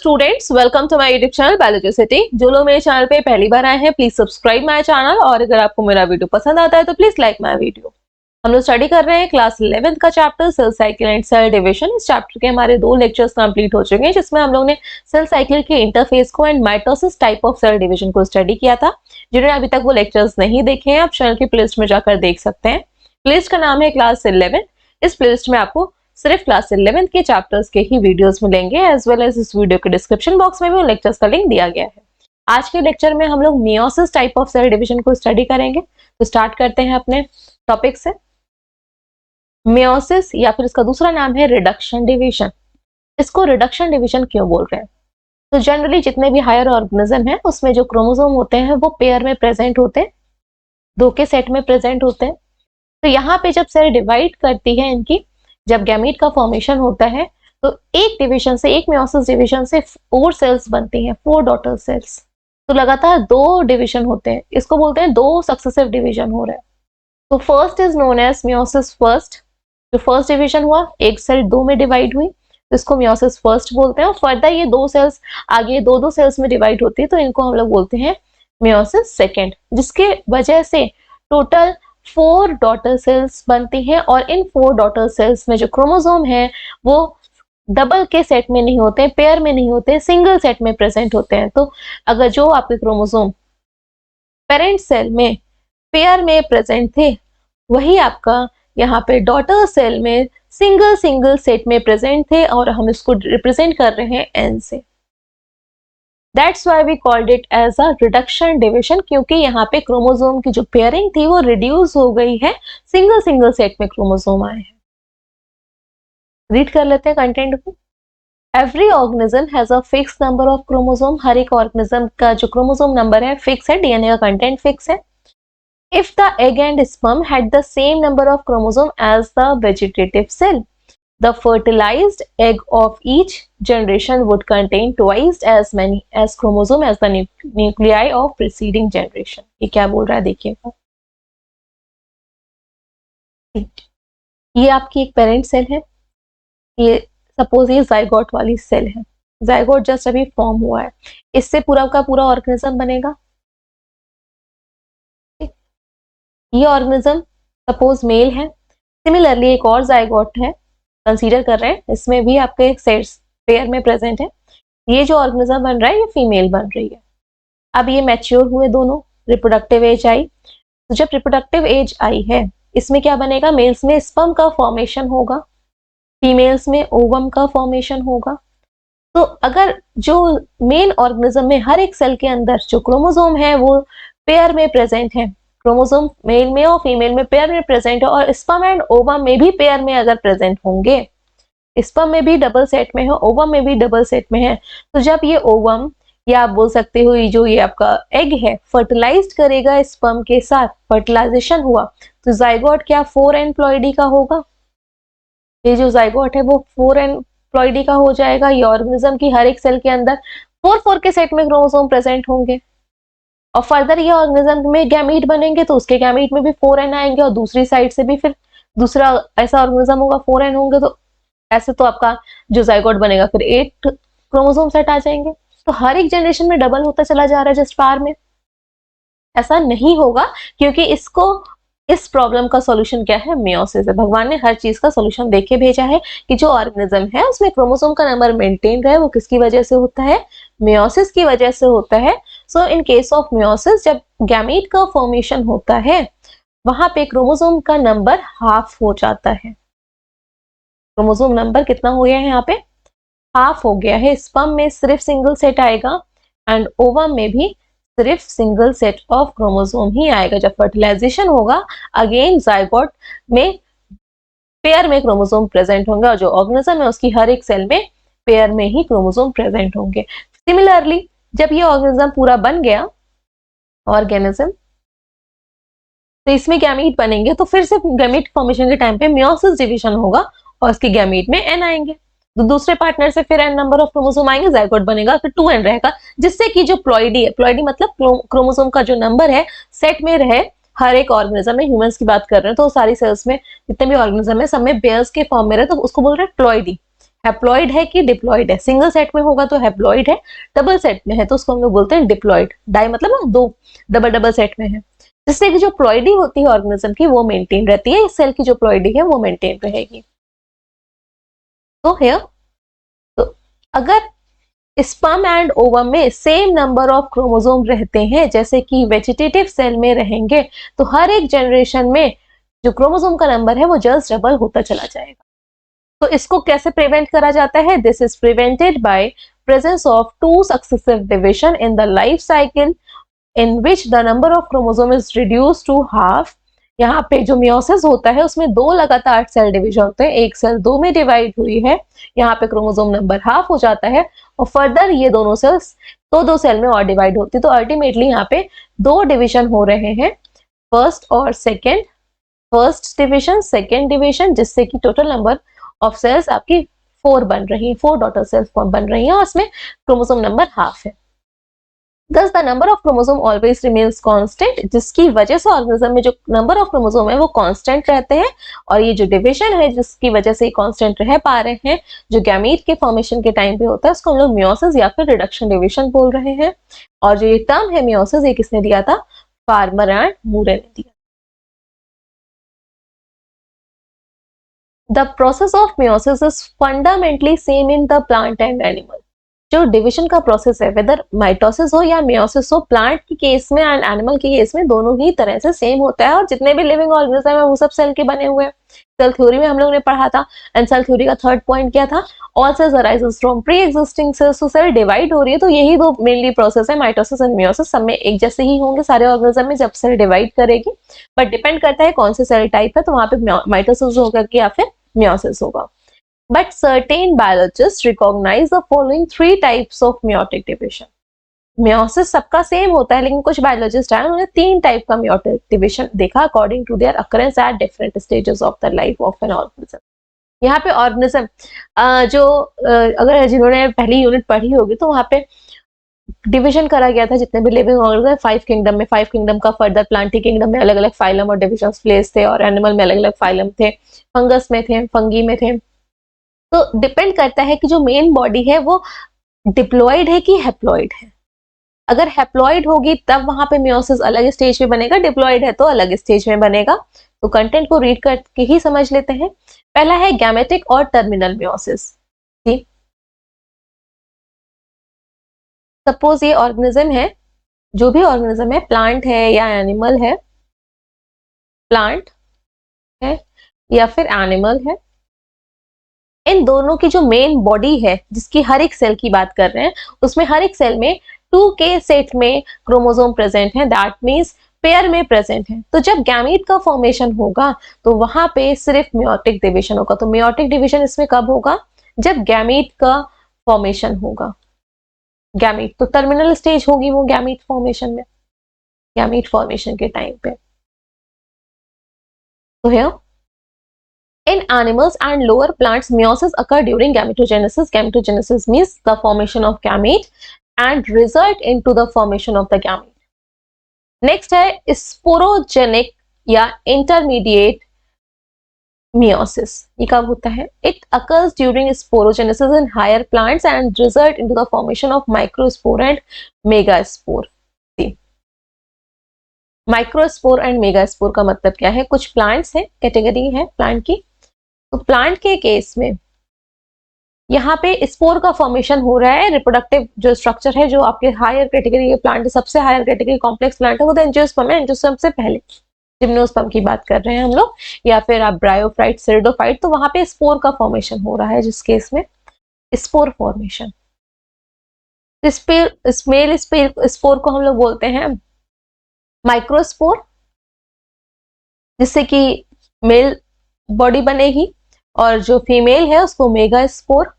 Students, welcome to my YouTube channel biology city. जो लोग मेरे चैनल पे पहली बार आए हैं प्लीज सब्सक्राइब माय चैनल, और अगर आपको मेरा वीडियो पसंद आता है तो प्लीज लाइक माय वीडियो। हम लोग स्टडी कर रहे हैं क्लास 11th का chapter cell cycle and cell division. इस चैप्टर के हमारे 2 लेक्चर्स कंप्लीट हो चुके हैं, जिसमें हम लोग ने सेल साइकिल के इंटरफेस को and mitosis type of cell division को स्टडी किया था। जिन्होंने अभी तक वो लेक्चर्स नहीं देखे हैं, आप चैनल की प्लेलिस्ट में जाकर देख सकते हैं। प्लेलिस्ट का नाम है क्लास 11। इस प्लेलिस्ट में आपको सिर्फ क्लास 11th के चैप्टर्स के ही वीडियोस मिलेंगे, एज वेल एज इस वीडियो के डिस्क्रिप्शन बॉक्स में भी उन लेक्चर्स का लिंक दिया गया है। आज के लेक्चर में हम लोग meiosis type of cell division को स्टडी करेंगे। तो स्टार्ट करते हैं अपने टॉपिक से। मियोसिस या फिर इसका दूसरा नाम है रिडक्शन डिवीजन। इसको रिडक्शन डिवीजन क्यों बोल रहे हैं? तो जनरली जितने भी हायर ऑर्गेनिज्म है उसमें जो क्रोमोसोम होते हैं वो पेयर में प्रेजेंट होते हैं, 2 के सेट में प्रेजेंट होते हैं। तो यहाँ पे जब सेल डिवाइड करती है, इनकी जब गैमीट का फॉर्मेशन होता है तो एक डिवीजन से, एक मियोसिस डिवीजन से 4 सेल्स बनती हैं, 4 डॉटर सेल्स। तो लगातार 2 डिवीजन होते हैं, इसको बोलते हैं 2 सक्सेसिव डिवीजन हो रहे हैं। तो first is known as meiosis first. जो फर्स्ट डिवीजन हुआ, एक सेल 2 में डिवाइड हुई तो इसको मियोसिस फर्स्ट बोलते हैं। और फर्दर ये 2 सेल्स आगे 2-2 सेल्स में डिवाइड होती है तो इनको हम लोग बोलते हैं मियोसिस सेकेंड, जिसके वजह से टोटल 4 डॉटर सेल्स बनती हैं। और इन 4 डॉटर सेल्स में जो क्रोमोसोम है वो डबल के सेट में नहीं होते, पेयर में नहीं होते, सिंगल सेट में प्रेजेंट होते हैं। तो अगर जो आपके क्रोमोसोम पेरेंट सेल में पेयर में प्रेजेंट थे, वही आपका यहाँ पे डॉटर सेल में सिंगल सेट में प्रेजेंट थे, और हम इसको रिप्रेजेंट कर रहे हैं एन से। That's why we called it as a reduction division, क्योंकि यहाँ पे क्रोमोसोम की जो पेयरिंग थी वो रिड्यूस हो गई है, सिंगल सेट में क्रोमोसोम आए हैं। रीड कर लेते हैं कंटेंट को। Every organism has a fixed number of chromosome। हर एक ऑर्गेनिज्म का जो क्रोमोसोम नंबर है फिक्स है, डीएनए का कंटेंट फिक्स है। If the egg and sperm had the same number of chromosome as the vegetative cell, the fertilized egg of each generation would contain twice as many as chromosome as the nuclei of preceding generation। ये क्या बोल रहा है देखिएगा। ये आपकी एक parent cell है, ये सपोज ये जाइगोट वाली सेल है। जाइगोट जस्ट अभी फॉर्म हुआ है, इससे पूरा का पूरा ऑर्गेनिज्म बनेगा। ये ऑर्गेनिज्म सपोज मेल है, सिमिलरली एक और जाइगोट है कंसीडर कर रहे हैं, इसमें भी आपके सेट्स पेयर में प्रेजेंट है। ये जो ऑर्गेनिज्म बन रहा है ये फीमेल बन रही है। अब ये मैच्योर हुए दोनों, रिप्रोडक्टिव एज आई। तो जब रिप्रोडक्टिव एज आई है, इसमें क्या बनेगा? मेल्स में स्पर्म का फॉर्मेशन होगा, फीमेल्स में ओवम का फॉर्मेशन होगा। तो अगर जो मेन ऑर्गेनिज्म में हर एक सेल के अंदर जो क्रोमोसोम है वो पेयर में प्रेजेंट है, क्रोमोसोम मेल में और फीमेल में पेयर में प्रेजेंट है, और स्पर्म एंड ओवम में भी पेयर में अगर प्रेजेंट होंगे, स्पर्म में भी डबल सेट में है, ओवम में भी डबल सेट में है, तो जब ये ओवम या आप बोल सकते हो जो ये आपका एग है फर्टिलाइज करेगा स्पर्म के साथ, फर्टिलाइजेशन हुआ तो जाइगोट क्या 4n प्लॉइडी का होगा। ये जो जाइगोट है वो 4n प्लॉइडी का हो जाएगा। ये ऑर्गेनिज्म की हर एक सेल के अंदर 4 के सेट में क्रोमोसोम प्रेजेंट होंगे, और फर्दर ये ऑर्गेनिज्म में गैमीट बनेंगे तो उसके गैमीट में भी 4n आएंगे, और दूसरी साइड से भी फिर दूसरा ऐसा ऑर्गेनिज्म होगा 4n होंगे। तो ऐसे तो आपका जो जाइगोट बनेगा फिर 8 क्रोमोसोम सेट आ जाएंगे। तो हर एक जनरेशन में डबल होता चला जा रहा है जस्ट पार में। ऐसा नहीं होगा, क्योंकि इस प्रॉब्लम का सॉल्यूशन क्या है? मियोसिस है। भगवान ने हर चीज का सॉल्यूशन देके भेजा है कि जो ऑर्गेनिज्म है उसमें क्रोमोसोम का नंबर मेंटेन रहे। वो किसकी वजह से होता है? मियोसिस की वजह से होता है। सो इन केस ऑफ मियोसिस, जब गैमीट का फॉर्मेशन होता है वहां पे क्रोमोसोम का नंबर हाफ हो जाता है। क्रोमोसोम नंबर कितना हो गया है? यहाँ पे हाफ हो गया है। स्पर्म में सिर्फ सिंगल सेट आएगा एंड ओवम में भी सिर्फ सिंगल सेट ऑफ क्रोमोसोम ही आएगा। जब फर्टिलाइजेशन होगा अगेन जाइगोट में पेयर में क्रोमोसोम प्रेजेंट होंगे, और जो ऑर्गेनिज्म है उसकी हर एक सेल में पेयर में ही क्रोमोसोम प्रेजेंट होंगे। सिमिलरली जब ये ऑर्गेनिज्म पूरा बन गया ऑर्गेनिज्म, तो इसमें गैमीट बनेंगे, तो फिर से गैमीट फॉर्मेशन के टाइम पे मियोसिस डिवीजन होगा और इसके गैमीट में n आएंगे। तो दूसरे पार्टनर से फिर n नंबर ऑफ क्रोमोसोम आएंगे, जाइगोट बनेगा, फिर 2n रहेगा, जिससे कि जो प्लॉइडी है, प्लॉइडी मतलब क्रोमोसोम का जो नंबर है सेट में रहे हर एक ऑर्गेनिज्म में। ह्यूमंस की बात कर रहे हैं तो सारी सेल्स में जितने भी ऑर्गेनिज्म है सब में पेयर्स के फॉर्म में रहे, तो उसको बोल रहे हैं प्लॉइडी। हैप्लॉइड है कि डिप्लॉइड है। सिंगल सेट में होगा तो हैप्लॉइड है, डबल सेट में है तो उसको हम लोग बोलते हैं डिप्लॉइड। डाई मतलब ना दो, डबल डबल सेट में है, जिससे कि जो प्लॉइडी होती है ऑर्गेनिज्म की वो मेंटेन रहती है, इस सेल की जो प्लॉइडी है वो मेंटेन रहेगी। तो हियर, तो अगर स्पर्म एंड ओवम में सेम नंबर ऑफ क्रोमोसोम रहते हैं जैसे कि वेजिटेटिव सेल में रहेंगे, तो हर एक जनरेशन में जो क्रोमोसोम का नंबर है वो जस्ट डबल होता चला जाएगा। तो इसको कैसे प्रिवेंट करा जाता है? This is prevented by presence of two successive division in the life cycle in which the number of chromosome is reduce to half. यहाँ पे जो मियोसिस होता है उसमें दो लगातार सेल डिवीजन होते हैं, एक सेल दो में डिवाइड हुई है, यहाँ पे क्रोमोसोम नंबर हाफ हो जाता है और फर्दर ये दोनों सेल्स दो सेल में और डिवाइड होती है। तो अल्टीमेटली यहाँ पे दो डिवीजन हो रहे हैं, फर्स्ट और second, first division second division, जिससे कि टोटल नंबर ऑफ सेल्स आपकी 4 बन रही है, 4 डॉटर सेल्स बन रही है और उसमें क्रोमोसोम नंबर हाफ है। Thus the number of chromosome always remains constant, जिसकी वजह से ऑर्गेनिज्म में जो नंबर ऑफ क्रोमोसोम है वो कांस्टेंट रहते हैं, और ये जो डिवीजन है जिसकी वजह से कांस्टेंट रह पा रहे हैं, जो गैमीट के फॉर्मेशन के टाइम पे होता है, उसको हम लोग मियोसिस या फिर रिडक्शन डिवीजन बोल रहे हैं। और जो ये टर्म है मियोसिस, ये किसने दिया था? फार्मर एंड मूरे ने दिया। The process of meiosis is fundamentally same in the plant and animal. जो डिवीजन का प्रोसेस है, वेदर माइटोसिस हो या मियोसिस हो, प्लांट के केस में एंड एनिमल के केस में दोनों ही तरह से सेम होता है, और जितने भी लिविंग ऑर्गेनिज्म है वो सब सेल के बने हुए हैं। सेल थ्योरी में हम लोग ने पढ़ा था, एंड सेल थ्योरी का थर्ड पॉइंट क्या था? All cells arises from pre existing cells. तो सेल डिवाइड हो रही है तो यही दो मेनली प्रोसेस है, माइटोसिस एंड मियोसिस। सब में एक जैसे ही होंगे सारे ऑर्गेनिज्म में जब सेल डिवाइड करेगी, बट डिपेंड करता है कौन से सेल टाइप है, तो वहां पे माइटोसिस होगा कि या फिर meiosis होगा। But certain biologists recognize the following 3 types of meiotic division. meiosis सबका सेम होता है, लेकिन कुछ बायोलॉजिस्ट आए उन्होंने 3 टाइप का meiotic division देखा according to their occurrence at different stages of the life of an organism. यहाँ पे ऑर्गेनिज्म जो अगर जिन्होंने पहली यूनिट पढ़ी होगी तो वहां पे डिवीजन करा गया था जितने भी लिविंग ऑर्गेनिज्म 5 किंगडम में, 5 किंगडम का फर्दर प्लांटी किंगडम में अलग अलग फाइलम और डिविजन प्लेस थे, और एनिमल में अलग अलग फाइलम थे, फंगस में थे, फंगी में थे। तो डिपेंड करता है कि जो मेन बॉडी है वो डिप्लॉइड है कि हैप्लॉइड है। अगर हैप्लॉइड होगी तब वहां पे मियोसिस अलग स्टेज में बनेगा, डिप्लॉइड है तो अलग स्टेज में बनेगा। तो कंटेंट को रीड करके ही समझ लेते हैं। पहला है गैमेटिक और टर्मिनल मियोसिस। सपोज ये ऑर्गेनिज्म है, जो भी ऑर्गेनिज्म है, प्लांट है या एनिमल है, प्लांट है या फिर एनिमल है, इन दोनों की जो मेन बॉडी है जिसकी हर एक सेल की बात कर रहे हैं, उसमें हर एक सेल में 2k सेट में क्रोमोसोम प्रेजेंट है, दैट मींस पेयर में प्रेजेंट है। तो जब गैमीट का फॉर्मेशन होगा तो वहां पे सिर्फ मियोटिक डिवीजन होगा। तो मियोटिक डिवीजन इसमें कब होगा? जब गैमीट का फॉर्मेशन होगा। गैमीट तो टर्मिनल स्टेज होगी वो गैमीट फॉर्मेशन में, गैमीट फॉर्मेशन के टाइम पे। तो here in animals and lower plants meiosis occur during gametogenesis. Gametogenesis means the formation of gamete and result into the formation of the gamete. Next है sporogenic या intermediate meiosis. ये कब होता है? It occurs during sporogenesis in higher plants and result into the formation of microspore and megaspore. Microspore and megaspore का मतलब क्या है? कुछ प्लांट्स हैं, कैटेगरी है प्लांट की, तो प्लांट के केस में यहाँ पे स्पोर का फॉर्मेशन हो रहा है। रिप्रोडक्टिव जो स्ट्रक्चर है, जो आपके हायर कैटेगरी के प्लांट, सबसे हायर कैटेगरी कॉम्प्लेक्स प्लांट है वो एंजियोस्पर्म है। एंजियोस्पर्म से पहले जिम्नोस्पर्म की बात कर रहे हैं हम लोग, या फिर आप ब्रायोफाइट, सेरिडोफाइट, तो वहां पे स्पोर का फॉर्मेशन हो रहा है, जिस केस में स्पोर फॉर्मेशन। स्मेल स्पोर को हम लोग बोलते हैं माइक्रोस्पोर, जिससे कि मेल बॉडी बनेगी, और जो फीमेल है उसको मेगा स्पोर।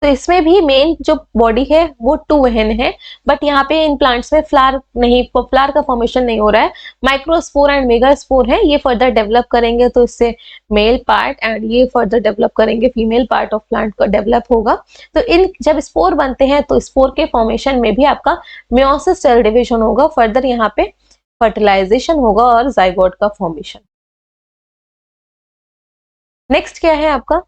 तो इसमें भी मेन जो बॉडी है वो 2n है, बट यहाँ पे इन प्लांट्स में फ्लावर नहीं, फ्लावर का फॉर्मेशन नहीं हो रहा है। माइक्रोस्पोर एंड मेगा स्पोर है, ये फर्दर डेवलप करेंगे तो इससे मेल पार्ट, एंड ये फर्दर डेवलप करेंगे फीमेल पार्ट ऑफ प्लांट का डेवलप होगा। तो इन जब स्पोर बनते हैं तो स्पोर के फॉर्मेशन में भी आपका मियोसिस सेल डिविजन होगा, फर्दर यहाँ पे फर्टिलाइजेशन होगा और जाइगोट का फॉर्मेशन। नेक्स्ट क्या है आपका?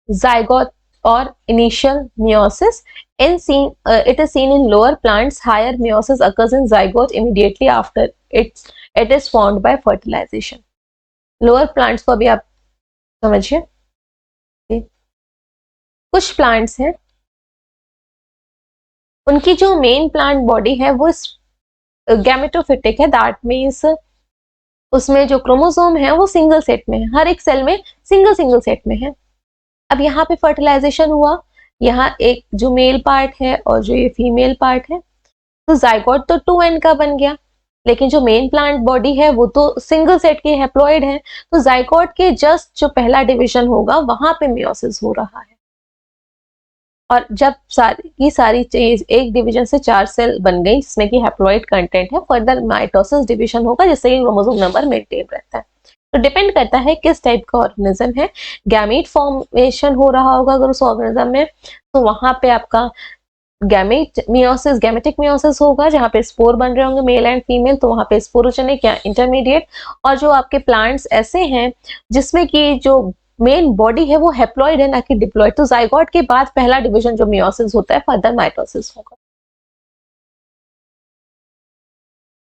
Zygote or initial meiosis. It is seen in lower plants. Higher meiosis occurs in zygote immediately after it is formed by fertilization. Lower plants को अभी आप समझिए. कुछ प्लांट्स हैं, उनकी जो मेन प्लांट बॉडी है वो गैमेटोफिटिक है. दैट मीन्स उसमें जो क्रोमोसोम है वो सिंगल सेट में है, हर एक सेल में सिंगल सेट में है. अब यहाँ पे फर्टिलाइजेशन हुआ, यहाँ एक जो मेल पार्ट है और जो ये फीमेल पार्ट है, तो जाइगोट तो 2n का बन गया, लेकिन जो मेन प्लांट बॉडी है वो तो सिंगल सेट के हैप्लॉइड है. तो जाइगोट के जस्ट जो पहला डिवीजन होगा वहां पे मियोसिस हो रहा है. और जब सारी चीज एक डिवीजन से 4 सेल बन गई जिसमें कि हैप्लॉइड कंटेंट है, फर्दर माइटोसिस डिवीजन होगा जिससे कि क्रोमोसोम नंबर मेंटेन रहता है. तो डिपेंड करता है किस टाइप का ऑर्गेनिज्म है. गैमीट फॉर्मेशन हो रहा होगा अगर उस ऑर्गेनिज्म में, तो वहां पे आपका गैमेटिक मियोसिस होगा जहां पे स्पोर बन रहे होंगे मेल एंड फीमेल, तो वहां पे स्पोरोजेनिक या इंटरमीडिएट. और जो आपके प्लांट्स ऐसे हैं जिसमें कि जो मेन बॉडी है वो हैप्लॉइड है ना कि डिप्लॉइड, तो जाइगोट के बाद पहला डिवीजन जो मियोसिस होता है फर्दर माइटोसिस होगा.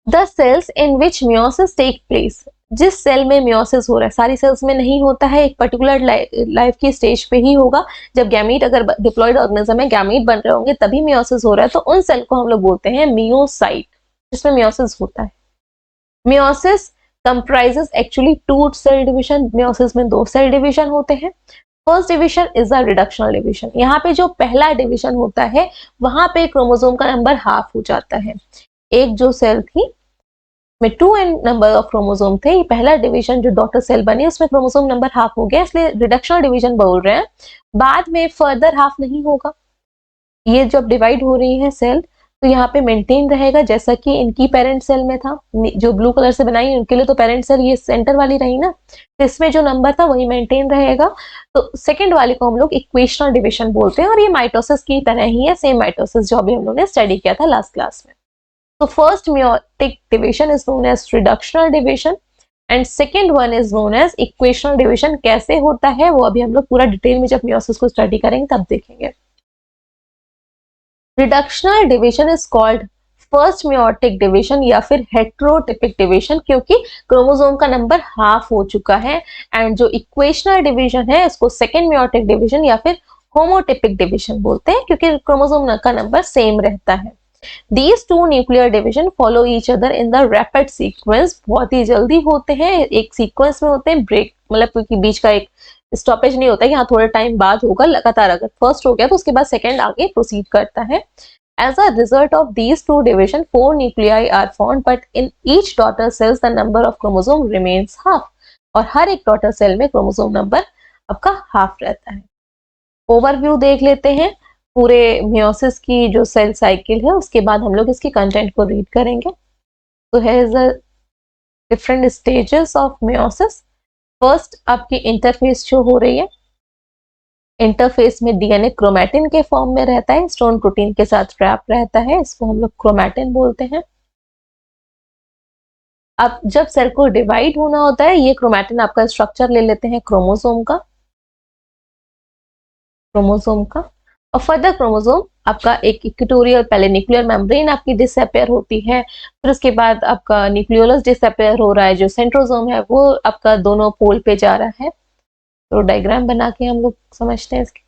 The cells in which meiosis take place. जिस सेल में मियोसिस हो रहा है, सारी सेल्स में नहीं होता है, एक पर्टिकुलर लाइफ की स्टेज पे ही होगा. जब गैमीट, अगर डिप्लॉइड ऑर्गेनिज्म में गैमीट बन रहे होंगे तभी मियोसिस हो रहा है, तो उन सेल को हम लोग बोलते हैं मियोसाइट, जिसमें मियोसिस होता है. Meiosis comprises actually 2 cell division. Meiosis में 2 सेल डिवीजन होते हैं. First division is the reductional division. यहाँ पे जो पहला डिवीजन होता है वहां पे क्रोमोसोम का नंबर हाफ हो जाता है. एक जो सेल थी में 2n नंबर ऑफ क्रोमोसोम थे, ये पहला डिवीजन जो डॉटर सेल बनी उसमें क्रोमोसोम नंबर हाफ हो गया, इसलिए रिडक्शनल डिवीजन बोल रहे हैं. बाद में फर्दर हाफ नहीं होगा. ये जब डिवाइड हो रही है सेल तो यहाँ पे मेंटेन रहेगा जैसा कि इनकी पेरेंट सेल में था. जो ब्लू कलर से बनाई उनके लिए तो पेरेंट सेल ये सेंटर वाली रही ना, तो इसमें जो नंबर था वही मेंटेन रहेगा. तो सेकेंड वाले को हम लोग इक्वेशनल डिवीजन बोलते हैं, और ये माइटोसिस की तरह ही है, सेम माइटोसिस जो अभी हम लोग ने स्टडी किया था लास्ट क्लास में. So first meiotic division is known as reductional division and second one is known as equational division. कैसे होता है वो अभी हम लोग पूरा डिटेल में जब meiosis को स्टडी करेंगे तब देखेंगे. Reductional division is called first meiotic division या फिर heterotypic division, क्योंकि क्रोमोसोम का नंबर हाफ हो चुका है. एंड जो इक्वेशनल डिवीजन है इसको सेकेंड meiotic division या फिर होमोटिपिक डिवीजन बोलते हैं, क्योंकि क्रोमोसोम का नंबर सेम रहता है. These two nuclear division follow each other in the rapid sequence. बहुत ही जल्दी होते हैं, एक सीक्वेंस में होते हैं. ब्रेक मतलब क्योंकि बीच का एक स्टॉपेज नहीं होता है, यहाँ थोड़े टाइम बाद होगा. लगातार अगर फर्स्ट हो गया तो उसके बाद सेकेंड आगे प्रोसीड करता है. As a result of these two division, 4 nuclei are formed, but in each daughter cells the number of chromosome remains half. और हर एक डॉटर सेल में क्रोमोसोम नंबर आपका हाफ रहता है. ओवरव्यू देख लेते हैं पूरे मियोसिस की जो सेल साइकिल है, उसके बाद हम लोग इसकी कंटेंट को रीड करेंगे. तो है the different stages of meiosis. First आपकी इंटरफेस जो हो रही है, इंटरफेस में डीएनए क्रोमैटिन के फॉर्म में रहता है, स्टोन प्रोटीन के साथ ट्रैप रहता है, इसको हम लोग क्रोमैटिन बोलते हैं. अब जब सेल को डिवाइड होना होता है, ये क्रोमैटिन आपका स्ट्रक्चर ले लेते हैं क्रोमोसोम का. और फर्दर क्रोमोसोम आपका एक इक्वेटोरियल, पहले न्यूक्लियर मेम्ब्रेन आपकी डिसअपियर होती है, फिर उसके बाद आपका न्यूक्लियोलस डिसअपियर हो रहा है, जो सेंट्रोसोम है वो आपका दोनों पोल पे जा रहा है. तो डायग्राम बना के हम लोग समझते हैं इसके.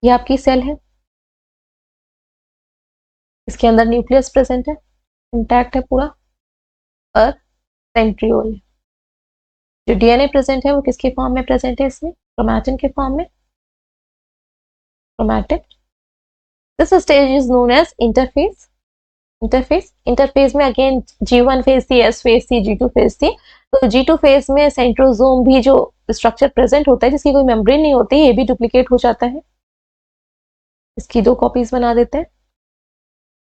ये आपकी सेल है, इसके अंदर न्यूक्लियस प्रेजेंट है, इंटैक्ट है पूरा, और सेंट्रियोल है. जो डीएनए प्रेजेंट है वो किसके फॉर्म में प्रेजेंट है, इसमें क्रोमैटिन के फॉर्म में. Chromatin. This stage is known as interphase. Interphase में अगेन G1 फेज थी, S फेज थी, G2 फेज थी. तो G2 फेज में सेंट्रोसोम भी जो स्ट्रक्चर प्रेजेंट होता है जिसकी कोई मेम्ब्रेन नहीं होती, ये भी डुप्लीकेट हो जाता है. इसकी 2 कॉपीज बना देते हैं.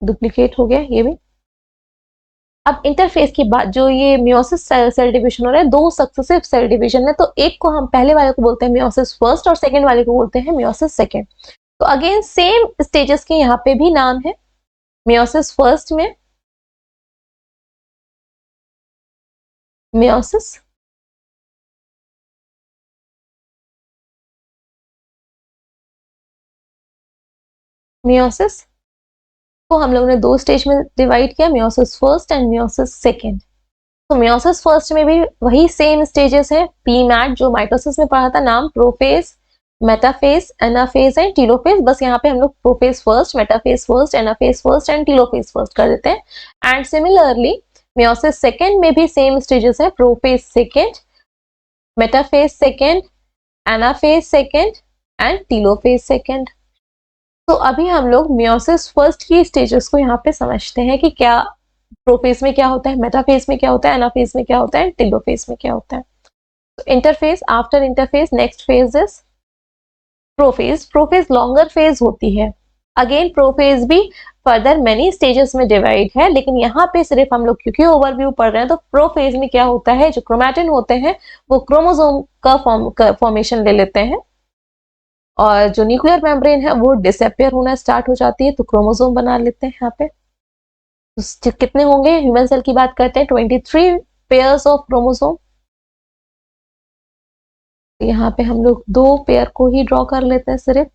डुप्लीकेट हो गया ये भी. अब इंटरफेस के बाद जो ये मियोसिस सेल डिवीजन हो रहा है, 2 सक्सेसिव सेल डिवीजन है, तो एक को हम पहले वाले को बोलते हैं मियोसिस फर्स्ट और सेकेंड वाले को बोलते हैं मियोसिस सेकेंड. तो अगेन सेम स्टेजेस के यहाँ पे भी नाम है. मियोसिस फर्स्ट में मियोसिस मियोसिस को हम लोग ने दो स्टेज में डिवाइड किया, meiosis first and meiosis second. तो मियोसिस फर्स्ट में भी वही सेम स्टेजेस है, पीमैट जो माइटोसिस में पढ़ा था, नाम prophase, metaphase, anaphase and telophase. बस यहाँ पे हम लोग prophase first, metaphase first, anaphase first and telophase first कर देते हैं। एंड सिमिलरली मियोसिस सेकेंड में भी सेम स्टेजेस है, prophase second, metaphase second, anaphase second and telophase second. तो अभी हम लोग मियोसिस फर्स्ट की स्टेजेस को यहाँ पे समझते हैं कि क्या प्रोफेज में क्या होता है, मेटाफेज में क्या होता है, एनाफेज में क्या होता है, टीलोफेज में क्या होता है। तो interphase, after interphase next phase is prophase. Prophase longer phase होती है। अगेन प्रोफेज भी फर्दर मेनी स्टेजेस में डिवाइड है, लेकिन यहाँ पे सिर्फ हम लोग क्योंकि ओवरव्यू पढ़ रहे हैं तो प्रोफेज में क्या होता है, जो क्रोमैटिन होते हैं वो क्रोमोसोम का फॉर्मेशन ले लेते हैं और जो न्यूक्लियर मेम्ब्रेन है वो डिसअपियर होना स्टार्ट हो जाती है, तो क्रोमोसोम बना लेते हैं यहाँ पे। तो कितने होंगे, ह्यूमन सेल की बात करते हैं, 23 पेयर्स ऑफ क्रोमोसोम। यहाँ पे हम लोग दो पेयर को ही ड्रॉ कर लेते हैं सिर्फ।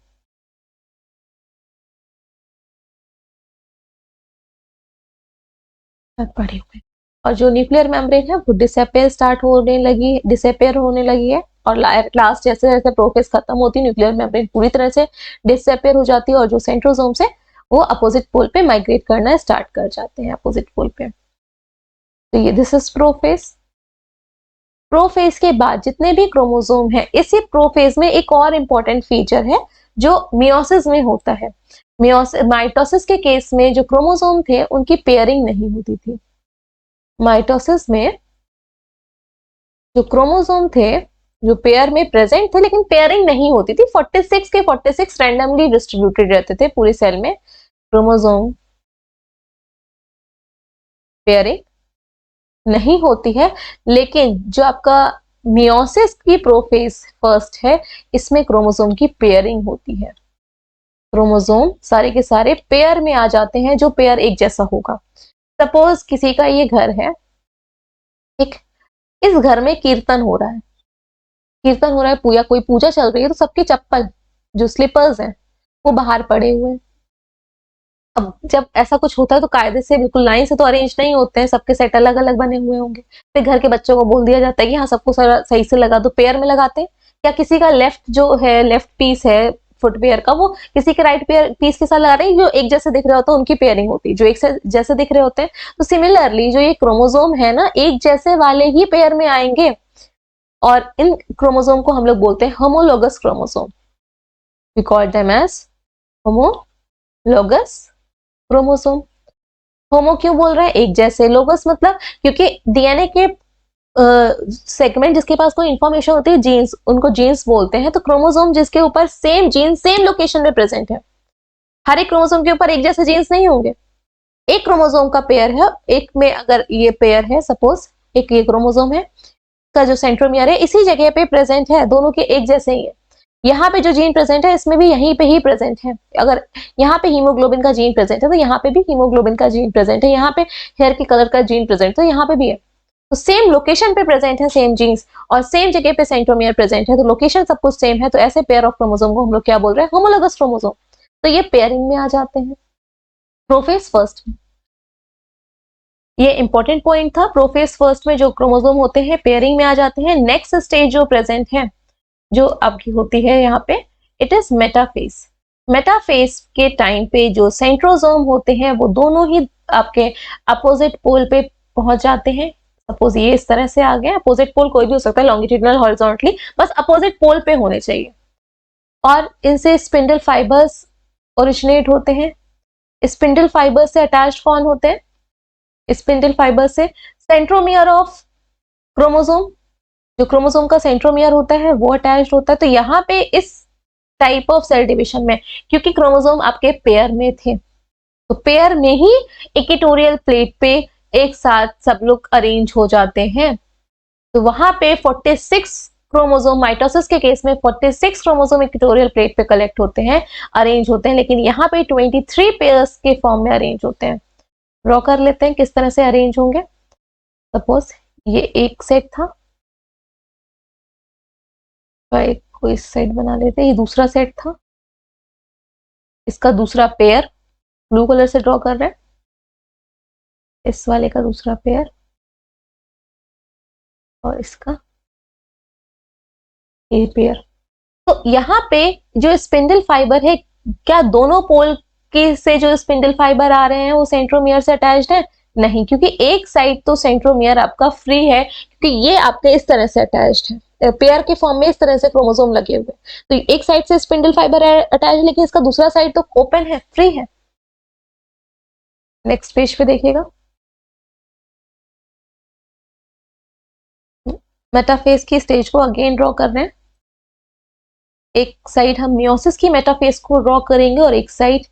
पड़े हुए और जो न्यूक्लियर मेम्ब्रेन है वो डिसअपियर होने लगी है और लास्ट जैसे जैसे प्रोफेज खत्म होती है न्यूक्लियर मेम्ब्रेन पूरी तरह से डिसअपियर हो जाती है और जो सेंट्रोसोम्स है वो अपोजिट पोल पे माइग्रेट करना स्टार्ट कर जाते हैं, अपोजिट पोल पे। तो ये दिस इज प्रोफेज। प्रोफेज के बाद जितने भी क्रोमोसोम है, इसी प्रोफेज में एक और इंपॉर्टेंट फीचर है जो मियोसिस में होता है। माइटोसिस के केस में जो क्रोमोसोम थे उनकी पेयरिंग नहीं होती थी। माइटोसिस में जो क्रोमोसोम थे जो पेयर में प्रेजेंट थे लेकिन पेयरिंग नहीं होती थी, 46 के 46 रैंडमली डिस्ट्रीब्यूटेड रहते थे पूरी सेल में, क्रोमोसोम पेयरिंग नहीं होती है। लेकिन जो आपका मियोसिस की प्रोफेज फर्स्ट है, इसमें क्रोमोसोम की पेयरिंग होती है। क्रोमोसोम सारे के सारे पेयर में आ जाते हैं, जो पेयर एक जैसा होगा। सपोज किसी का ये घर है, ठीक, इस घर में कीर्तन हो रहा है, कीर्तन हो रहा है, पूजा, कोई पूजा चल रही है, तो सबके चप्पल जो स्लीपर्स हैं वो बाहर पड़े हुए हैं। अब जब ऐसा कुछ होता है तो कायदे से बिल्कुल लाइन से तो अरेंज नहीं होते हैं, सबके सेट अलग अलग बने हुए होंगे। फिर घर के बच्चों को बोल दिया जाता है कि हाँ सबको सही से लगा दो, पेयर में लगाते हैं। या किसी का लेफ्ट जो है, लेफ्ट पीस है फुटवेयर का, वो किसी के राइट पेयर पीस के साथ लगा रहे हैं, जो एक जैसे दिख रहे होते हैं उनकी पेयरिंग होती है, जो एक से जैसे दिख रहे होते हैं। तो सिमिलरली जो ये क्रोमोसोम है ना, एक जैसे वाले ही पेयर में आएंगे और इन क्रोमोसोम को हम लोग बोलते हैं homologous chromosome. We call them as homologous chromosome. Homo क्यों बोल रहा है, एक जैसे, लोगस मतलब क्योंकि डीएनए के सेगमेंट जिसके पास कोई इंफॉर्मेशन होती है, जीन्स, उनको जीन्स बोलते हैं। तो क्रोमोसोम जिसके ऊपर सेम जीन सेम लोकेशन में प्रेजेंट है, हर एक क्रोमोसोम के ऊपर एक जैसे जीन्स नहीं होंगे। एक क्रोमोसोम का पेयर है, एक में अगर ये पेयर है, सपोज एक ये क्रोमोसोम है का जो सेंट्रोमियर है इसी जगह पे प्रेजेंट है, दोनों के एक जैसे ही है। यहाँ पे जो जीन प्रेजेंट है इसमें भी यहीं पे ही प्रेजेंट है। अगर यहाँ पे हीमोग्लोबिन का जीन प्रेजेंट है तो यहाँ पे भी हीमोग्लोबिन का जीन प्रेजेंट है। यहाँ पे हेयर के कलर का जीन प्रेजेंट तो यहाँ पे भी है। तो सेम लोकेशन पे प्रेजेंट है सेम जीन्स और सेम जगह पे सेंट्रोमियर प्रेजेंट है, तो लोकेशन सब कुछ सेम है। तो ऐसे पेयर ऑफ क्रोमोसोम को हम लोग क्या बोल रहे हैं, होमोलोगस क्रोमोसोम। तो ये पेयरिंग में आ जाते हैं प्रोफेज फर्स्ट में। ये इंपॉर्टेंट पॉइंट था, प्रोफेज फर्स्ट में जो क्रोमोसोम होते हैं पेयरिंग में आ जाते हैं। नेक्स्ट स्टेज जो प्रेजेंट है जो आपकी होती है यहाँ पे, इट इज मेटाफेज। मेटाफेज के टाइम पे जो सेंट्रोसोम होते हैं वो दोनों ही आपके अपोजिट पोल पे पहुंच जाते हैं। सपोज ये इस तरह से आ गया, अपोजिट पोल कोई भी हो सकता है, लॉन्गिट्यूडनल, हॉरिजॉन्टली, बस अपोजिट पोल पे होने चाहिए। और इनसे स्पिंडल फाइबर्स ओरिजिनेट होते हैं। स्पिंडल फाइबर से अटैच्ड कौन होते हैं, स्पिंडल फाइबर से सेंट्रोमियर ऑफ क्रोमोसोम, जो क्रोमोसोम का सेंट्रोमियर होता है वो अटैच्ड होता है। तो यहाँ पे इस टाइप ऑफ सेल डिविजन में, क्योंकि क्रोमोसोम आपके पेयर में थे, तो पेयर में ही इक्वेटोरियल प्लेट पे एक साथ सब लोग अरेंज हो जाते हैं। तो वहां पे 46 क्रोमोसोम, माइटोसिस के केस में 46 क्रोमोसोम इक्वेटोरियल प्लेट पे कलेक्ट होते हैं, अरेंज होते हैं, लेकिन यहाँ पे 23 पेयर्स के फॉर्म में अरेंज होते हैं। ड्रॉ कर लेते हैं किस तरह से अरेंज होंगे। सपोज ये एक सेट था, एक को इस साइड बना लेते हैं, ये दूसरा सेट था, इसका दूसरा पेयर ब्लू कलर से ड्रॉ कर रहे हैं, इस वाले का दूसरा पेयर और इसका ये पेयर। तो यहाँ पे जो स्पिंडल फाइबर है, क्या दोनों पोल के से जो स्पिंडल फाइबर आ रहे हैं वो सेंट्रोमियर से अटैच्ड है? नहीं, क्योंकि एक साइड तो सेंट्रोमियर आपका फ्री है, क्योंकि ये आपके इस तरह से अटैच्ड है, पेयर के फॉर्म में इस तरह से क्रोमोसोम लगे हुए, तो एक साइड से स्पिंडल फाइबर अटैच, लेकिन इसका दूसरा साइड तो ओपन है, फ्री है। नेक्स्ट पेज पे देखिएगा, मेटाफेज की स्टेज को अगेन ड्रॉ कर रहे हैं। एक साइड हम मियोसिस की मेटाफेज को ड्रॉ करेंगे और एक साइड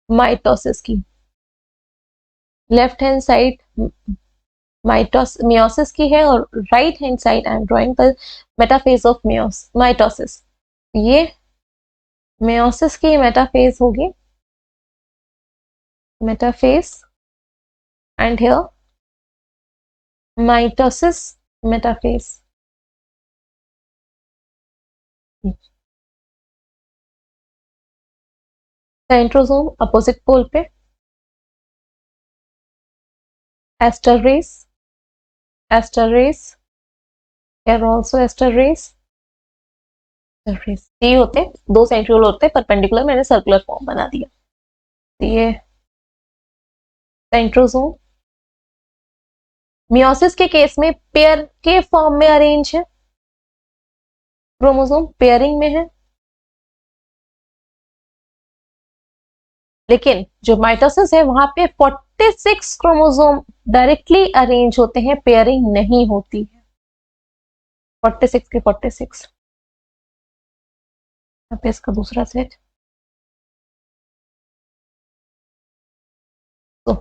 माइटोसिस की। लेफ्ट हैंड साइड मियोसिस की है और right hand side I am drawing the metaphase of mitosis. ये मियोसिस की मेटाफेज होगी, metaphase, and here mitosis metaphase. Centrosome opposite pole पे, aster rays, aster rays, here also ester rays, ये होते दो सेंट्रियोल होते परपेंडिकुलर, मैंने सर्कुलर फॉर्म बना दिया। तो ये सेंट्रोसोम मियोसिस के केस में पेयर के फॉर्म में अरेंज है, क्रोमोसोम पेयरिंग में है, लेकिन जो माइटोसिस है वहां पे 46 क्रोमोसोम डायरेक्टली अरेंज होते हैं, पेयरिंग नहीं होती है। 46 के 46, यहाँ पे इसका दूसरा सेट। तो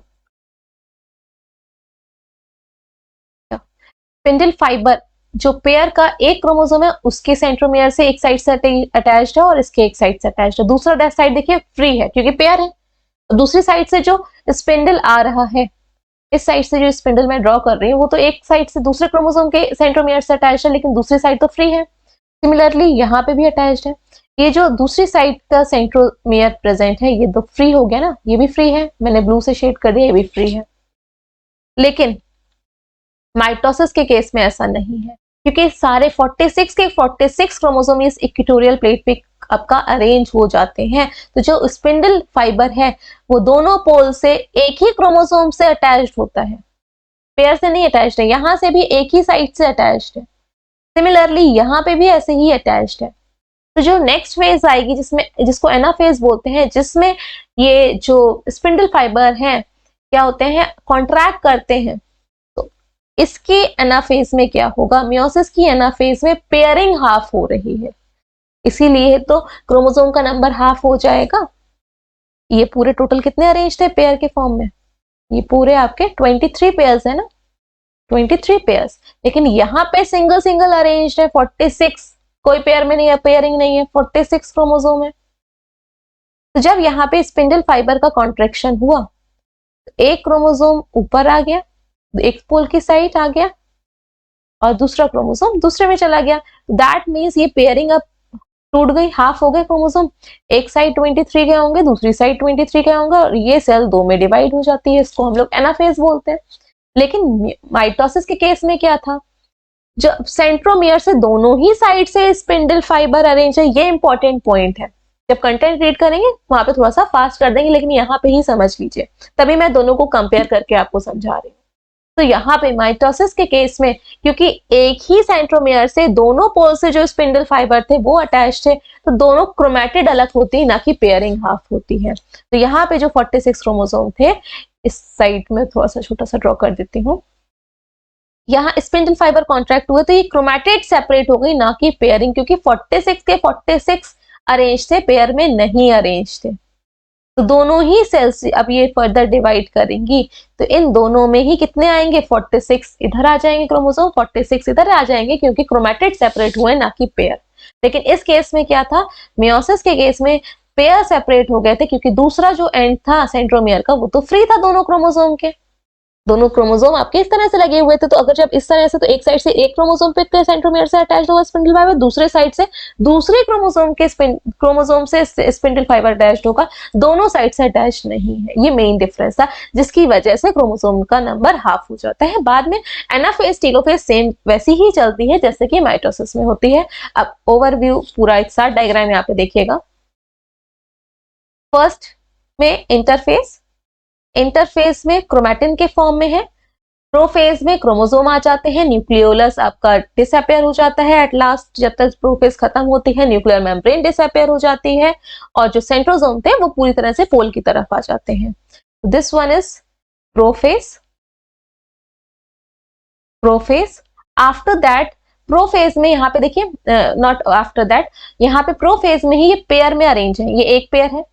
स्पिंडल फाइबर जो पेयर का एक क्रोमोसोम है उसके सेंट्रोमियर से एक साइड से अटैच्ड है और इसके एक साइड से अटैच्ड है। दूसरा साइड देखिए फ्री है क्योंकि पेयर है। दूसरी साइड से जो स्पिंडल आ रहा है, इस साइड से जो स्पिंडल मैं ड्रॉ कर रही हूँ वो तो एक साइड से दूसरे क्रोमोसोम के सेंट्रोमियर से अटैच्ड है, लेकिन दूसरी साइड तो फ्री है। सिमिलरली यहाँ पे भी अटैच्ड है। ये जो दूसरी साइड का सेंट्रोमियर प्रेजेंट है ये तो फ्री हो गया ना, ये भी फ्री है, मैंने ब्लू से शेड कर दिया, ये भी फ्री है। लेकिन माइटोसिस के केस में ऐसा नहीं है, क्योंकि सारे 46 के 46 क्रोमोसोम इस इक्वेटोरियल प्लेट पे आपका अरेंज हो जाते हैं। तो जो स्पिंडल फाइबर है वो दोनों पोल से एक ही क्रोमोसोम से अटैच्ड होता है, पेयर से नहीं अटैच्ड है। यहाँ से भी एक ही साइड से अटैच्ड है, सिमिलरली यहाँ पे भी ऐसे ही अटैच्ड है। तो जो नेक्स्ट फेज आएगी जिसमें, जिसको एनाफेज बोलते हैं, जिसमें ये जो स्पिंडल फाइबर हैं क्या होते हैं, कॉन्ट्रैक्ट करते हैं, तो इसकी एनाफेज में क्या होगा, मियोसिस की एनाफेज में पेयरिंग हाफ हो रही है, इसीलिए तो क्रोमोसोम का नंबर हाफ हो जाएगा। ये पूरे टोटल कितने अरेंज थे पेयर के फॉर्म में, ये पूरे आपके 23 पेयर्स है ना, 23 पेयर्स। लेकिन यहाँ पे सिंगल सिंगल अरेंज है 46, कोई पेयर में नहीं है, पेयरिंग नहीं है, 46 क्रोमोसोम है। तो जब यहाँ पे स्पिंडल फाइबर का कॉन्ट्रैक्शन हुआ तो एक क्रोमोसोम ऊपर आ गया, एक पोल की साइड आ गया और दूसरा क्रोमोसोम दूसरे में चला गया। दैट मीन्स ये पेयरिंग अब टूट गई, हाफ हो गए क्रोमोसोम, एक साइड 23 गए होंगे, दूसरी साइड 23 गए होंगे और ये सेल दो में डिवाइड हो जाती है, इसको हम लोग एनाफेज बोलते हैं। लेकिन माइटोसिस के केस में क्या था, जब सेंट्रोमियर से दोनों ही साइड से स्पिंडल फाइबर अरेंज है, ये इंपॉर्टेंट पॉइंट है। जब कंटेंट रीड करेंगे वहां पे थोड़ा सा फास्ट कर देंगे, लेकिन यहाँ पे ही समझ लीजिए, तभी मैं दोनों को कंपेयर करके आपको समझा रही हूँ। तो यहाँ पे माइटोसिस के केस में क्योंकि एक ही सेंट्रोमियर से दोनों पोल से जो स्पिंडल फाइबर थे वो अटैच थे, तो दोनों क्रोमेटिड अलग होती है, ना कि पेयरिंग हाफ होती है। तो यहाँ पे जो 46 क्रोमोसोम थे, इस साइड में थोड़ा सा छोटा सा ड्रॉ कर देती हूँ, यहाँ स्पिंडल फाइबर कॉन्ट्रैक्ट हुए तो ये क्रोमेटिड सेपरेट हो गई, ना कि पेयरिंग, क्योंकि 46 के 46 अरेंज थे, पेयर में नहीं अरेंज थे। तो दोनों ही सेल्स अब ये फर्दर डिवाइड करेंगी, तो इन दोनों में ही कितने आएंगे, 46 इधर आ जाएंगे क्रोमोसोम, 46 इधर आ जाएंगे, क्योंकि क्रोमेटिड सेपरेट हुए ना कि पेयर। लेकिन इस केस में क्या था, मियोसिस के केस में पेयर सेपरेट हो गए थे, क्योंकि दूसरा जो एंड था सेंट्रोमियर का वो तो फ्री था दोनों क्रोमोसोम के, दोनों क्रोमोसोम आपके इस तरह से लगे हुए थे, तो अगर जब इस तरह से, तो एक साइड से एक क्रोमोसोम पे सेंट्रोमियर से अटैच होगा स्पिंडल फाइबर, दूसरे साइड से दूसरे क्रोमोसोम से स्पिंडल फाइबर अटैच होगा, दोनों साइड से अटैच नहीं है। ये मेन डिफरेंस था, जिसकी वजह से क्रोमोसोम का नंबर हाफ हो जाता है। बाद में एनाफेज टेलोफेज सेम वैसी ही चलती है जैसे कि माइटोसिस में होती है। अब ओवरव्यू पूरा एक साथ डायग्राम यहाँ पे देखिएगा। फर्स्ट में इंटरफेस, इंटरफेस में क्रोमैटिन के फॉर्म में है। प्रोफेज में क्रोमोसोम आ जाते हैं, न्यूक्लियोलस आपका डिसअपियर हो जाता है एट लास्ट। जब तक प्रोफेज खत्म होती है न्यूक्लियर मेम्ब्रेन डिसअपियर हो जाती है, और जो सेंट्रोसोम थे वो पूरी तरह से पोल की तरफ आ जाते हैं। This one is prophase. Prophase after that, prophase में यहाँ पे देखिए, नॉट आफ्टर दैट, यहाँ पे प्रोफेज में ही ये पेयर में अरेंज है। ये एक पेयर है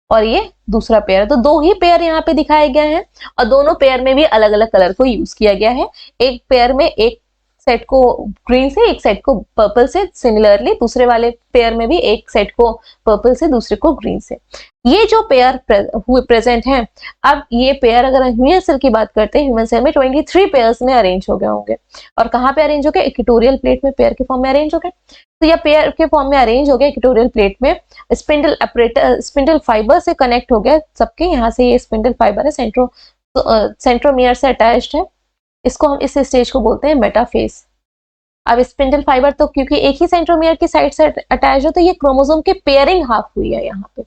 और ये दूसरा पेयर है, तो दो ही पेयर यहाँ पे दिखाए गए हैं, और दोनों पेयर में भी अलग अलग कलर को यूज किया गया है। एक पेयर में एक सेट को ग्रीन से, एक सेट को पर्पल से, सिमिलरली दूसरे वाले पेयर में भी एक सेट को पर्पल से, दूसरे को ग्रीन से। ये जो पेयर हुए प्रेजेंट हैं, अब ये पेयर अगर ह्यूमन सेल की बात करते हैं, ह्यूमन सेल में 23 पेयर्स में अरेंज हो गए होंगे। और कहाँ पे अरेंज हो गए? इक्वेटोरियल प्लेट में पेयर के फॉर्म में अरेंज हो गए। तो यह पेयर के फॉर्म में अरेंज हो गया इक्वेटोरियल प्लेट में, स्पिंडल अपरेटर, स्पिंडल फाइबर से कनेक्ट हो गया सबके। यहाँ से ये स्पिंडल फाइबर है, सेंट्रोमियर से अटैच्ड है। इसको हम इस स्टेज को बोलते हैं मेटाफेज। अब स्पिंडल फाइबर तो क्योंकि एक ही सेंट्रोमियर की साइड से अटैच है, तो ये क्रोमोसोम के पेयरिंग हाफ हुई है। यहाँ पे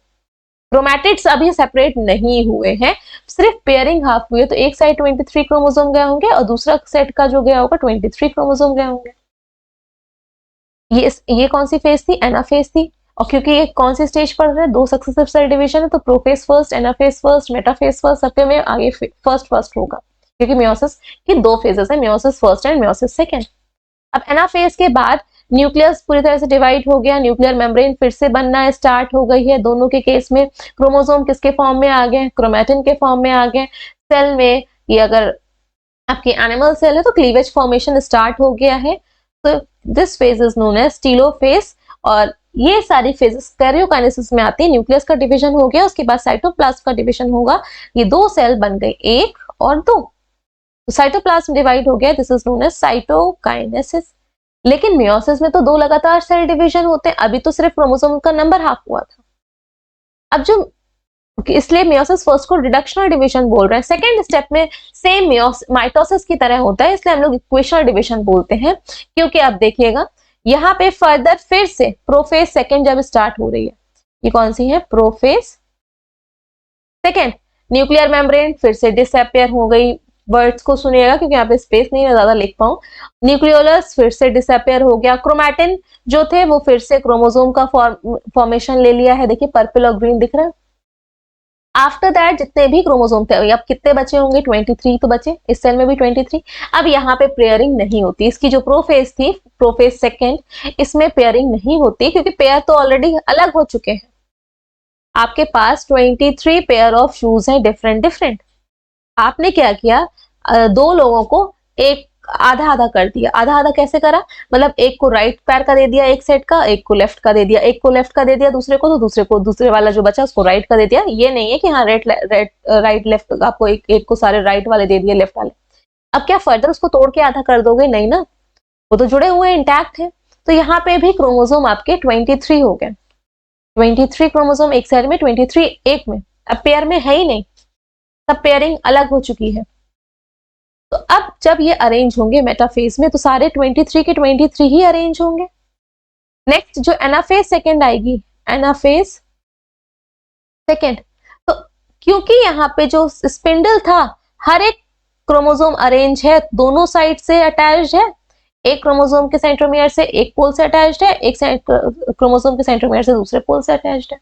क्रोमैटिड्स अभी सेपरेट नहीं हुए हैं, सिर्फ पेयरिंग हाफ हुई है। तो एक साइड 23 क्रोमोसोम गए होंगे और दूसरा सेट का जो गया होगा 23 क्रोमोसोम गए होंगे। ये कौन सी फेज थी? एनाफेज थी। और क्योंकि ये कौन सी स्टेज पढ़ रहे हैं, दो सक्सेसिव सेल डिवीजन है, तो prophase first, anaphase first, metaphase first, सबके में आगे फर्स्ट होगा, क्योंकि मियोसिस की दो फेजेस है, meiosis first and meiosis second. अब एनाफेज के बाद न्यूक्लियस पूरी तरह से डिवाइड हो गया, न्यूक्लियर मेम्ब्रेन फिर से बनना स्टार्ट हो गई है। दोनों के केस में क्रोमोसोम किसके फॉर्म में आ गए? क्रोमैटिन के फॉर्म में आ गए। सेल में ये अगर आपकी एनिमल सेल है तो क्लीवेज फॉर्मेशन स्टार्ट हो गया है। तो this phase is known as telophase. और ये सारी फेजेस कैरियोकाइनेसिस में आती है। न्यूक्लियस का डिवीजन हो गया, उसके बाद साइटोप्लाज्म का डिवीजन होगा। ये दो सेल बन गए, एक और दो, तो साइटोप्लाज्म डिवाइड हो गया, this is known as cytokinesis. लेकिन मियोसिस में तो दो लगातार सेल डिवीजन होते हैं, अभी तो सिर्फ क्रोमोसोम का नंबर हाफ हुआ था। अब जो इसलिए मियोसिस फर्स्ट को रिडक्शनल डिवीजन बोल रहे हैं। सेकेंड स्टेप में सेम माइटोसिस की तरह होता है, इसलिए हम लोग इक्वेशनल डिवीजन बोलते हैं। क्योंकि आप देखिएगा यहाँ पे फर्दर फिर से प्रोफेज सेकेंड जब स्टार्ट हो रही है, ये कौन सी है? Prophase second. न्यूक्लियर मेम्ब्रेन फिर से डिसअपियर हो गई। वर्ड्स को सुनिएगा क्योंकि यहाँ पे स्पेस नहीं है, ज्यादा लिख पाऊं। न्यूक्लियोलस फिर से डिसअपियर हो गया। क्रोमैटिन जो थे वो फिर से क्रोमोसोम का फॉर्मेशन ले लिया है, देखिए पर्पल और ग्रीन दिख रहा है। आफ्टर दैट जितने भी क्रोमोसोम थे, अब कितने बचे होंगे? 23 तो बचे, इस सेल में भी 23। अब यहाँ पे पेयरिंग नहीं होती। इसकी जो प्रोफेज थी, प्रोफेज सेकेंड, इसमें पेयरिंग नहीं होती क्योंकि पेयर तो ऑलरेडी अलग हो चुके हैं। आपके पास 23 पेयर ऑफ शूज हैं, डिफरेंट। आपने क्या किया? दो लोगों को एक आधा आधा कर दिया। आधा आधा कैसे करा? मतलब एक को राइट पैर का दे दिया एक सेट का, एक को लेफ्ट का दे दिया, एक को लेफ्ट का दे दिया दूसरे को, तो दूसरे वाला जो बचा उसको राइट का दे दिया। ये नहीं है कि हाँ राइट लेफ्ट आपको एक को सारे राइट वाले दे दिए, लेफ्ट वाले। अब क्या फर्दर उसको तोड़ के आधा कर दोगे? नहीं ना, वो तो जुड़े हुए इंटैक्ट है। तो यहाँ पे भी क्रोमोसोम आपके 23 हो गए। 23 क्रोमोसोम एक साइड में, 23 एक में। अब पेयर में है ही नहीं, सब पेयरिंग अलग हो चुकी है। तो अब जब ये अरेंज होंगे मेटाफेज में, तो सारे 23 के 23 ही अरेंज होंगे। नेक्स्ट जो एनाफेज सेकेंड आएगी, एनाफेज सेकेंड, तो क्योंकि यहाँ पे जो स्पिंडल था, हर एक क्रोमोसोम अरेंज है, दोनों साइड से अटैच्ड है। एक क्रोमोसोम के सेंट्रोमियर से एक पोल से अटैच्ड है, एक क्रोमोसोम के सेंट्रोमियर से दूसरे पोल से अटैच्ड है।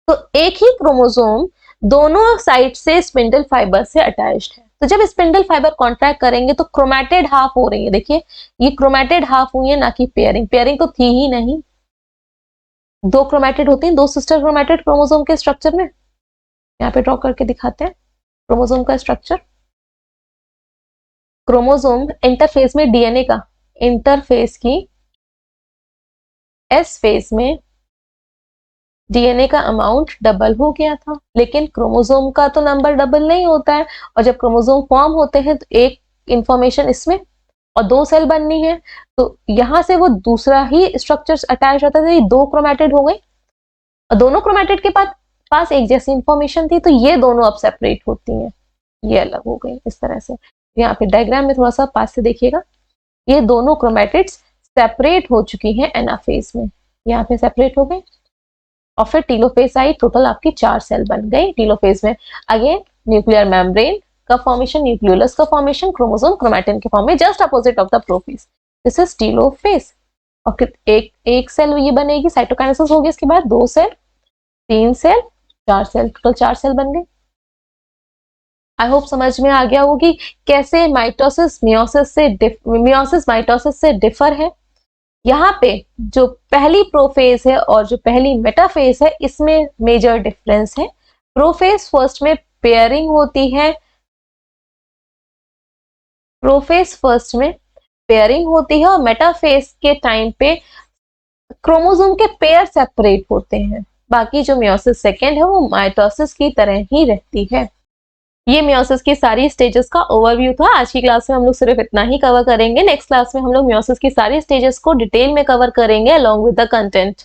तो एक ही क्रोमोसोम दोनों साइड से स्पिंडल फाइबर से अटैच्ड है। तो जब स्पिंडल फाइबर कॉन्ट्रैक्ट करेंगे तो क्रोमैटिड हाफ हो रही है। देखिए ये क्रोमैटिड हाफ हुई है, ना कि पेयरिंग। पेयरिंग तो थी ही नहीं। दो क्रोमैटिड होती हैं, दो सिस्टर क्रोमैटिड क्रोमोसोम के स्ट्रक्चर में। यहाँ पे ड्रॉ करके दिखाते हैं क्रोमोसोम का स्ट्रक्चर। क्रोमोसोम इंटरफेस में डीएनए का, इंटरफेस की एस फेज में डीएनए का अमाउंट डबल हो गया था, लेकिन क्रोमोसोम का तो नंबर डबल नहीं होता है, और जब क्रोमोसोम फॉर्म होते हैं तो एक इंफॉर्मेशन इसमें और 2 सेल बननी है, तो यहाँ से वो दूसरा ही स्ट्रक्चर अटैच होता है, 2 क्रोमेटिड हो गए और दोनों क्रोमेटिड के पास एक जैसी इंफॉर्मेशन थी, तो ये दोनों अब सेपरेट होती हैं, ये अलग हो गई इस तरह से। यहाँ पे डायग्राम में थोड़ा सा पास से देखिएगा, ये दोनों क्रोमेटिड्स सेपरेट हो चुकी हैं एनाफेज में, यहाँ पे सेपरेट हो गए और फिर टीलोफेज आई, टोटल आपकी 4 सेल बन गई टीलोफेज में। अगेन न्यूक्लियर मेम्ब्रेन का फॉर्मेशन, न्यूक्लियोलस का फॉर्मेशन, क्रोमोसोम क्रोमैटिन के फॉर्म में, just opposite of the prophase, this is telophase. और फिर एक सेल ये बनेगी, साइटोकाइनेसिस होगी, इसके बाद 2 cell, 3 cell, 4 cell, total 4 cell बन गए। आई होप समझ में आ गया होगी कैसे माइटोसिस मियोसिस माइटोसिस से डिफर है। यहाँ पे जो पहली प्रोफेज है और जो पहली मेटाफेज है, इसमें मेजर डिफरेंस है। प्रोफेज फर्स्ट में पेयरिंग होती है, प्रोफेज फर्स्ट में पेयरिंग होती है और मेटाफेज के टाइम पे क्रोमोसोम के पेयर सेपरेट होते हैं। बाकी जो मियोसिस सेकेंड है वो माइटोसिस की तरह ही रहती है। ये मियोसिस की सारी स्टेजेस का ओवरव्यू था। आज की क्लास में हम लोग सिर्फ इतना ही कवर करेंगे। नेक्स्ट क्लास में हम लोग मियोसिस की सारी स्टेजेस को डिटेल में कवर करेंगे अलोंग विद द कंटेंट।